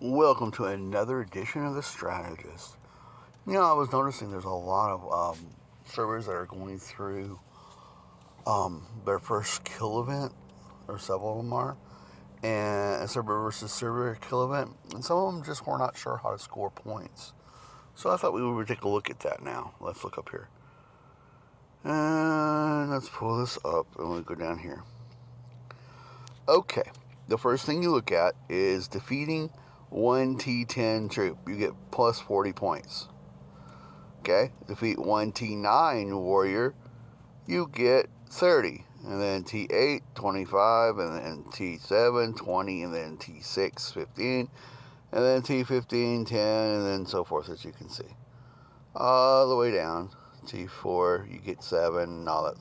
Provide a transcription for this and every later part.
Welcome to another edition of The Strategist. I was noticing there's a lot of servers that are going through their first kill event, or several of them are, and a server versus server kill event, and some of them just were not sure how to score points. So I thought we would take a look at that now. Let's look up here. And let's pull this up, and we'll go down here. Okay, the first thing you look at is defeating one T10 troop. You get plus 40 points. Okay, defeat one T9 warrior, you get 30. And then T8, 25, and then T7, 20, and then T6, 15, and then T15, 10, and then so forth, as you can see. All the way down. T4, you get 7, and all that.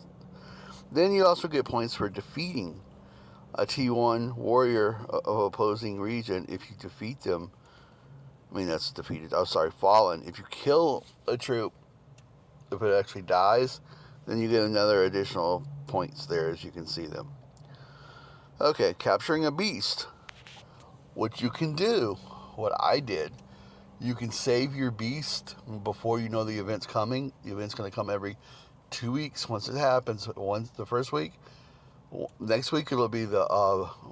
Then you also get points for defeating a T1 warrior of opposing region if you defeat them. That's defeated. Fallen. If you kill a troop, if it actually dies, then you get another additional points there, as you can see them. Okay, capturing a beast. What you can do, what I did, you can save your beast before you know the event's coming. The event's going to come every 2 weeks. Once it happens, once the first week, next week it'll be the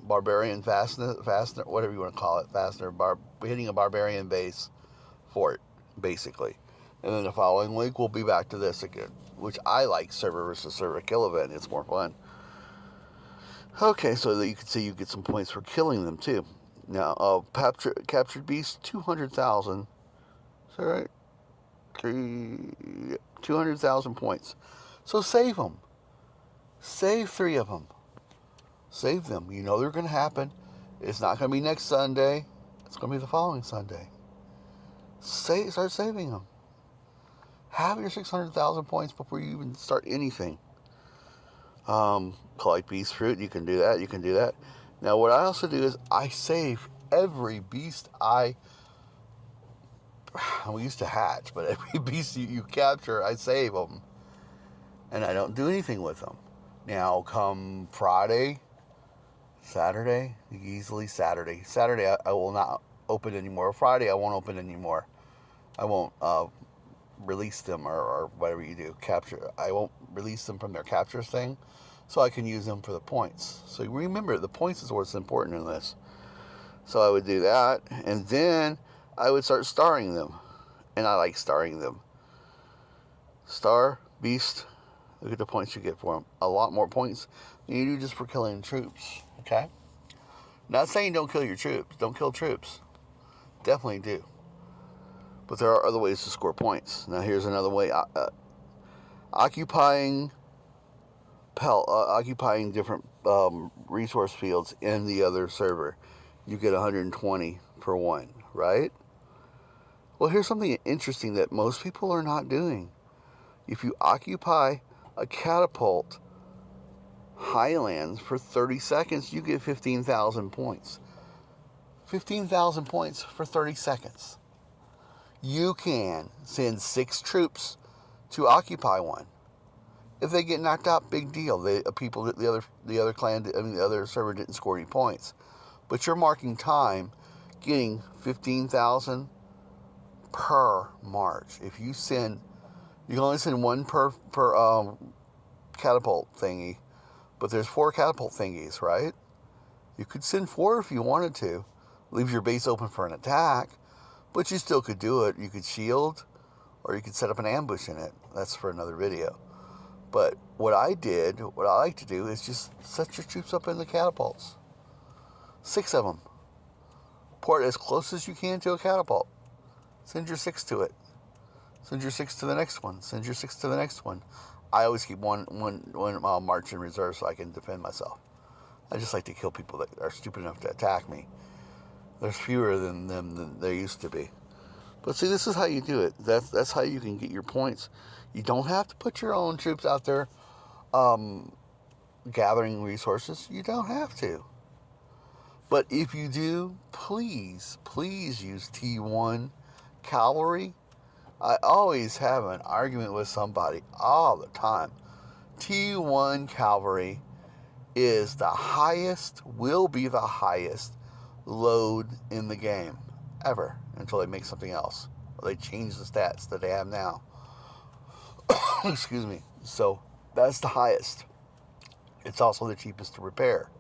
barbarian fastener, whatever you want to call it, fastener, hitting a barbarian base fort, basically. And then the following week we'll be back to this again, which I like server versus server kill event. It's more fun. Okay, so that you can see you get some points for killing them too. Now, captured beast, 200,000. Is that right? 200,000 points. So save them. Save 3 of them. Save them. You know they're going to happen. It's not going to be next Sunday. It's going to be the following Sunday. Start saving them. Have your 600,000 points before you even start anything. Collect beast fruit. You can do that. Now, what I also do is I save every beast we used to hatch, but every beast you capture, I save them. And I don't do anything with them. Now, come Friday, Saturday, I will not open anymore. Friday, I won't open anymore. I won't release them or whatever you do. I won't release them from their capture thing, so I can use them for the points. So remember, the points is what's important in this. So I would do that, and then I would start starring them. And I like starring them. Star, beast, look at the points you get for them. A lot more points than you do just for killing troops. Okay? Not saying don't kill your troops. Don't kill troops. Definitely do. But there are other ways to score points. Now here's another way. Occupying different resource fields in the other server. You get 120 per one, right? Well, here's something interesting that most people are not doing. If you occupy a catapult highlands for 30 seconds, you get 15,000 points. 15,000 points for 30 seconds. You can send 6 troops to occupy one. If they get knocked out, big deal. The other server didn't score any points. But you're marking time, getting 15,000 per march. If you can only send 1 per catapult thingy, but there's 4 catapult thingies, right? You could send 4 if you wanted to. Leave your base open for an attack, but you still could do it. You could shield, or you could set up an ambush in it. That's for another video. But what I like to do is just set your troops up in the catapults. 6 of them. Port as close as you can to a catapult. Send your 6 to it. Send your 6 to the next one. Send your 6 to the next one. I always keep one march in reserve so I can defend myself. I just like to kill people that are stupid enough to attack me. There's fewer than them than there used to be. But see, this is how you do it. That's how you can get your points. You don't have to put your own troops out there gathering resources. You don't have to. But if you do, please use T1 cavalry. I always have an argument with somebody all the time. T1 cavalry will be the highest load in the game. ever until they make something else. Or they change the stats that they have now. Excuse me. So that's the highest. It's also the cheapest to repair,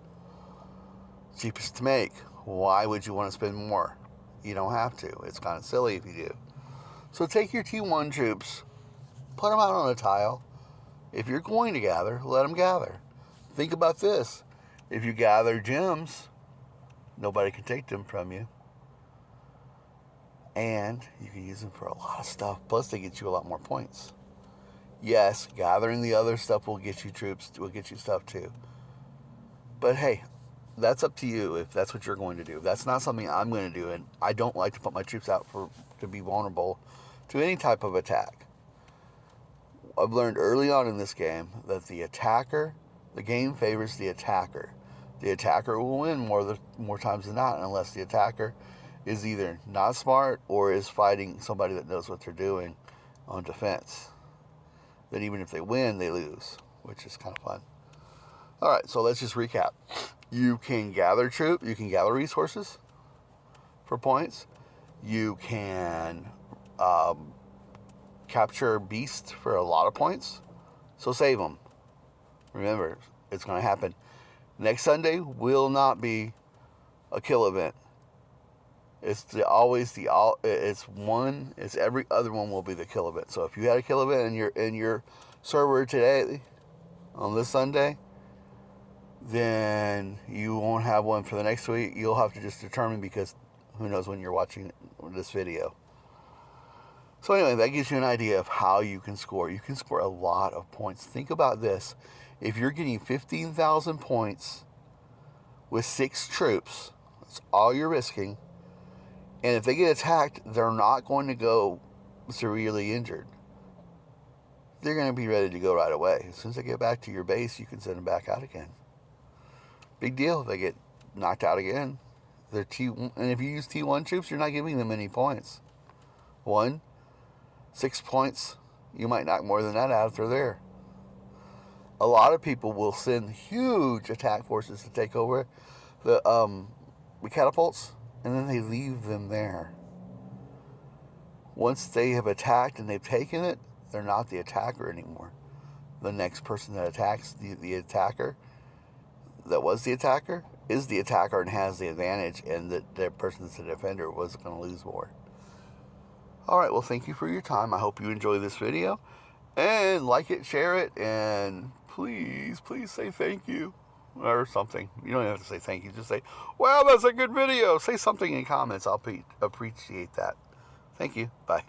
cheapest to make. Why would you want to spend more? You don't have to. It's kind of silly if you do. So take your T1 troops, put them out on a tile. If you're going to gather, let them gather. Think about this. If you gather gems, nobody can take them from you. And you can use them for a lot of stuff. Plus, they get you a lot more points. Yes, gathering the other stuff will get you troops, will get you stuff too. But hey, that's up to you if that's what you're going to do. That's not something I'm going to do, and I don't like to put my troops out to be vulnerable to any type of attack. I've learned early on in this game that the game favors the attacker. The attacker will win more times than not, unless the attacker is either not smart or is fighting somebody that knows what they're doing on defense. Then even if they win, they lose, which is kind of fun. All right, so let's just recap. You can gather resources for points. You can capture beasts for a lot of points, so save them. Remember, it's going to happen. Next Sunday will not be a kill event. It's every other one will be the kill event. So if you had a kill event in your server today on this Sunday, then you won't have one for the next week. You'll have to just determine, because who knows when you're watching this video. So anyway, that gives you an idea of how you can score. You can score a lot of points. Think about this. If you're getting 15,000 points with 6 troops, that's all you're risking. And if they get attacked, they're not going to go severely injured. They're going to be ready to go right away. As soon as they get back to your base, you can send them back out again. Big deal if they get knocked out again. And if you use T1 troops, you're not giving them any points. 6 points, you might knock more than that out if they're there. A lot of people will send huge attack forces to take over the catapults, and then they leave them there. Once they have attacked and they've taken it, they're not the attacker anymore. The next person that attacks the attacker, that was the attacker, is the attacker and has the advantage, and the person that's the defender was going to lose more. Alright, well, thank you for your time. I hope you enjoy this video. And like it, share it, and please say thank you. Or something. You don't have to say thank you. Just say, well, that's a good video. Say something in comments. I'll appreciate that. Thank you. Bye.